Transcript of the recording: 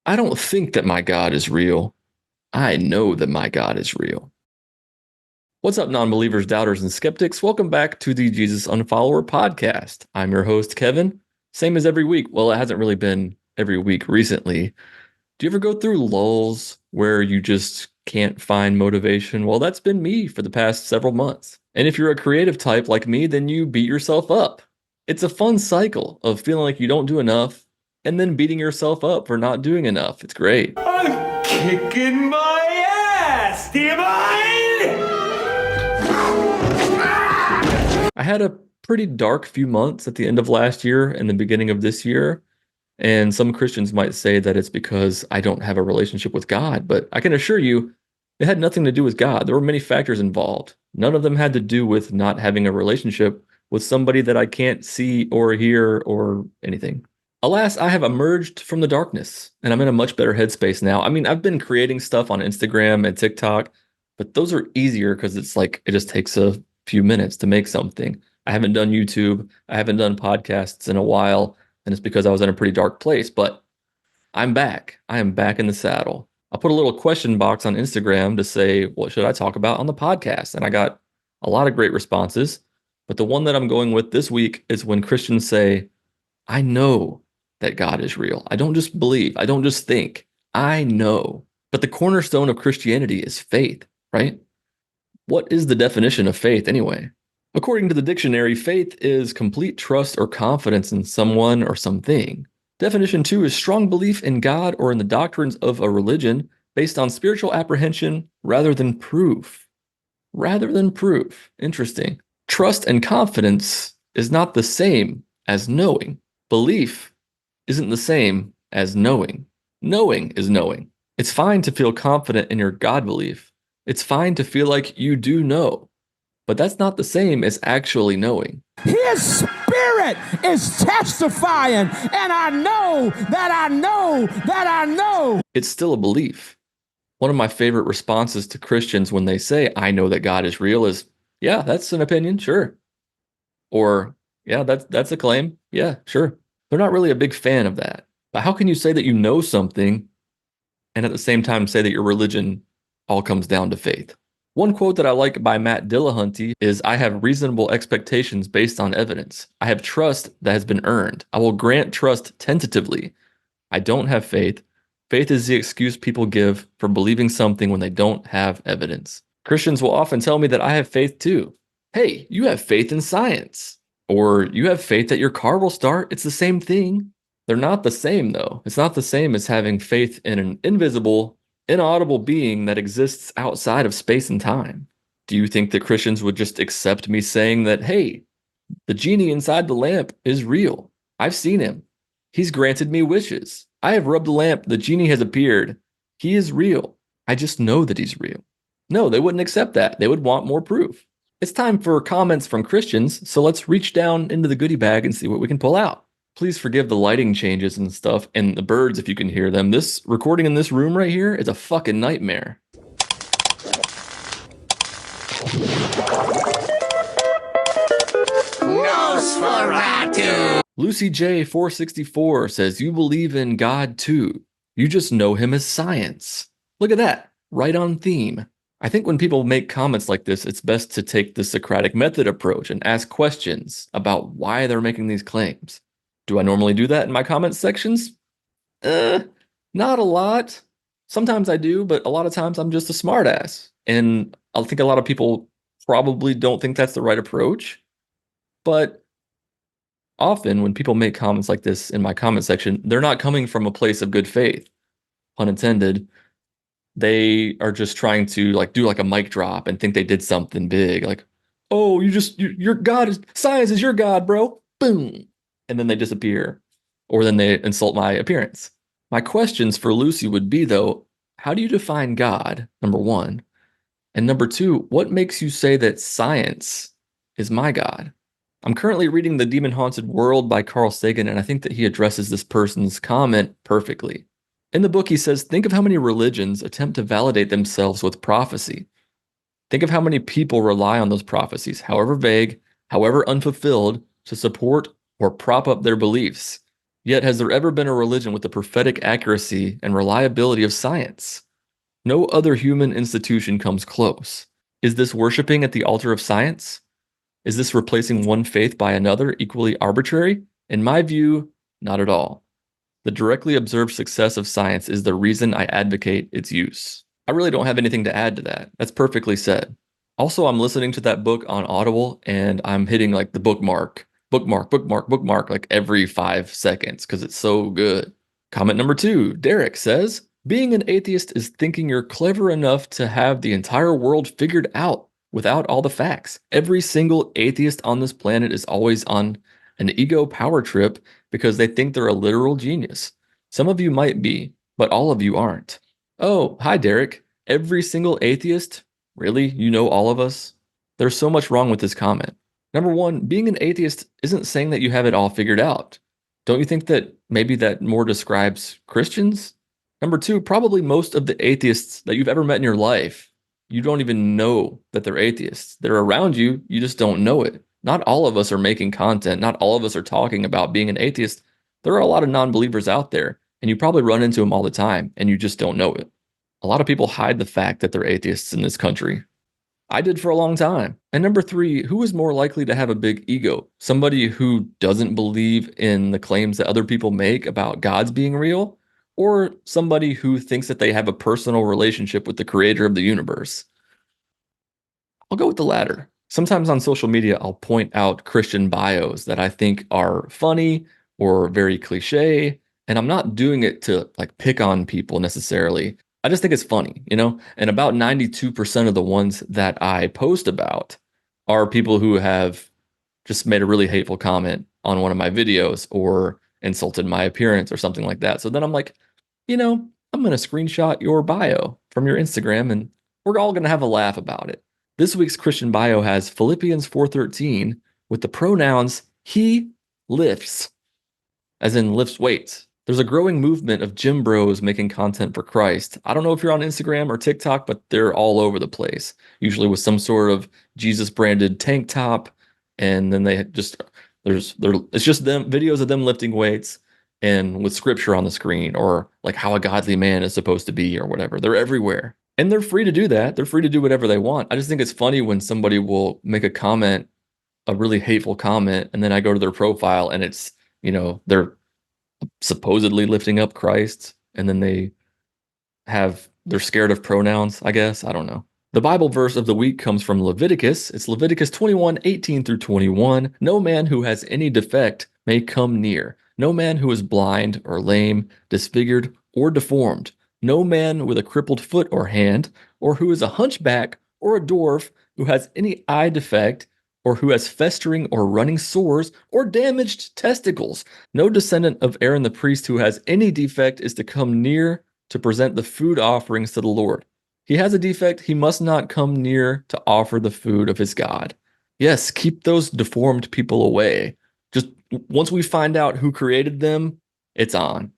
I don't think that my God is real. I know that my God is real. What's up, non-believers, doubters, and skeptics? Welcome back to the Jesus Unfollower podcast. I'm your host, Kevin. Same as every week. Well, it hasn't really been every week recently. Do you ever go through lulls where you just can't find motivation? Well, that's been me for the past several months. And if you're a creative type like me, then you beat yourself up. It's a fun cycle of feeling like you don't do enough and then beating yourself up for not doing enough. It's great. I'm kicking my ass! Do you mind? I had a pretty dark few months at the end of last year and the beginning of this year. And some Christians might say that it's because I don't have a relationship with God, but I can assure you it had nothing to do with God. There were many factors involved. None of them had to do with not having a relationship with somebody that I can't see or hear or anything. Alas, I have emerged from the darkness and I'm in a much better headspace now. I mean, I've been creating stuff on Instagram and TikTok, but those are easier because it's like it just takes a few minutes to make something. I haven't done YouTube, I haven't done podcasts in a while, and it's because I was in a pretty dark place, but I'm back. I am back in the saddle. I put a little question box on Instagram to say, what should I talk about on the podcast? And I got a lot of great responses. But the one that I'm going with this week is when Christians say, I know that God is real. I don't just believe, I don't just think, I know. But the cornerstone of Christianity is faith, right? What is the definition of faith anyway? According to the dictionary, faith is complete trust or confidence in someone or something. Definition 2 is strong belief in God or in the doctrines of a religion based on spiritual apprehension rather than proof. Rather than proof. Interesting. Trust and confidence is not the same as knowing. Belief isn't the same as knowing. Knowing is knowing. It's fine to feel confident in your God belief. It's fine to feel like you do know. But that's not the same as actually knowing. His spirit is testifying, and I know that I know that I know. It's still a belief. One of my favorite responses to Christians when they say, I know that God is real is, yeah, that's an opinion, sure. Or, yeah, that's a claim. Yeah, sure. They're not really a big fan of that. But how can you say that you know something and at the same time say that your religion all comes down to faith? One quote that I like by Matt Dillahunty is, I have reasonable expectations based on evidence. I have trust that has been earned. I will grant trust tentatively. I don't have faith. Faith is the excuse people give for believing something when they don't have evidence. Christians will often tell me that I have faith too. Hey, you have faith in science. Or you have faith that your car will start. It's the same thing. They're not the same though. It's not the same as having faith in an invisible, inaudible being that exists outside of space and time. Do you think that Christians would just accept me saying that, hey, the genie inside the lamp is real? I've seen him. He's granted me wishes. I have rubbed the lamp. The genie has appeared. He is real. I just know that he's real. No, they wouldn't accept that. They would want more proof. It's time for comments from Christians, so let's reach down into the goodie bag and see what we can pull out. Please forgive the lighting changes and stuff, and the birds if you can hear them. This recording in this room right here is a fucking nightmare. Nosferatu! Lucy J 464 says, you believe in God too. You just know him as science. Look at that, right on theme. I think when people make comments like this, it's best to take the Socratic method approach and ask questions about why they're making these claims. Do I normally do that in my comment sections? Not a lot. Sometimes I do, but a lot of times I'm just a smartass. And I think a lot of people probably don't think that's the right approach. But often when people make comments like this in my comment section, they're not coming from a place of good faith, pun intended. They are just trying to do a mic drop and think they did something big. Like, oh, your God is, science is your God, bro. Boom. And then they disappear. Or then they insult my appearance. My questions for Lucy would be, though, how do you define God, number one? And number two, what makes you say that science is my God? I'm currently reading The Demon Haunted World by Carl Sagan, and I think that he addresses this person's comment perfectly. In the book, he says, think of how many religions attempt to validate themselves with prophecy. Think of how many people rely on those prophecies, however vague, however unfulfilled, to support or prop up their beliefs. Yet has there ever been a religion with the prophetic accuracy and reliability of science? No other human institution comes close. Is this worshiping at the altar of science? Is this replacing one faith by another, equally arbitrary? In my view, not at all. The directly observed success of science is the reason I advocate its use. I really don't have anything to add to that. That's perfectly said. Also, I'm listening to that book on Audible and I'm hitting like the bookmark like every 5 seconds because it's so good. Comment number 2, Derek says, being an atheist is thinking you're clever enough to have the entire world figured out without all the facts. Every single atheist on this planet is always on an ego power trip because they think they're a literal genius. Some of you might be, but all of you aren't. Oh, hi, Derek. Every single atheist? Really? You know all of us? There's so much wrong with this comment. Number 1, being an atheist isn't saying that you have it all figured out. Don't you think that maybe that more describes Christians? Number 2, probably most of the atheists that you've ever met in your life, you don't even know that they're atheists. They're around you, you just don't know it. Not all of us are making content. Not all of us are talking about being an atheist. There are a lot of non-believers out there, and you probably run into them all the time, and you just don't know it. A lot of people hide the fact that they're atheists in this country. I did for a long time. And number 3, who is more likely to have a big ego? Somebody who doesn't believe in the claims that other people make about God's being real, or somebody who thinks that they have a personal relationship with the creator of the universe? I'll go with the latter. Sometimes on social media, I'll point out Christian bios that I think are funny or very cliche, and I'm not doing it to like pick on people necessarily. I just think it's funny, you know? And about 92% of the ones that I post about are people who have just made a really hateful comment on one of my videos or insulted my appearance or something like that. So then I'm like, I'm going to screenshot your bio from your Instagram and we're all going to have a laugh about it. This week's Christian bio has Philippians 4:13 with the pronouns he lifts, as in lifts weights. There's a growing movement of gym bros making content for Christ. I don't know if you're on Instagram or TikTok, but they're all over the place, usually with some sort of Jesus branded tank top. And then they just, it's just them, videos of them lifting weights and with scripture on the screen or like how a godly man is supposed to be or whatever. They're everywhere. And they're free to do that. They're free to do whatever they want. I just think it's funny when somebody will make a comment, a really hateful comment, and then I go to their profile and it's, they're supposedly lifting up Christ, and then they're scared of pronouns, I guess. I don't know. The Bible verse of the week comes from Leviticus. It's Leviticus 21:18 through 21. No man who has any defect may come near. No man who is blind or lame, disfigured, or deformed. No man with a crippled foot or hand, or who is a hunchback or a dwarf, who has any eye defect, or who has festering or running sores or damaged testicles. No descendant of Aaron the priest who has any defect is to come near to present the food offerings to the Lord. He has a defect, he must not come near to offer the food of his God. Yes, keep those deformed people away. Just once we find out who created them, it's on.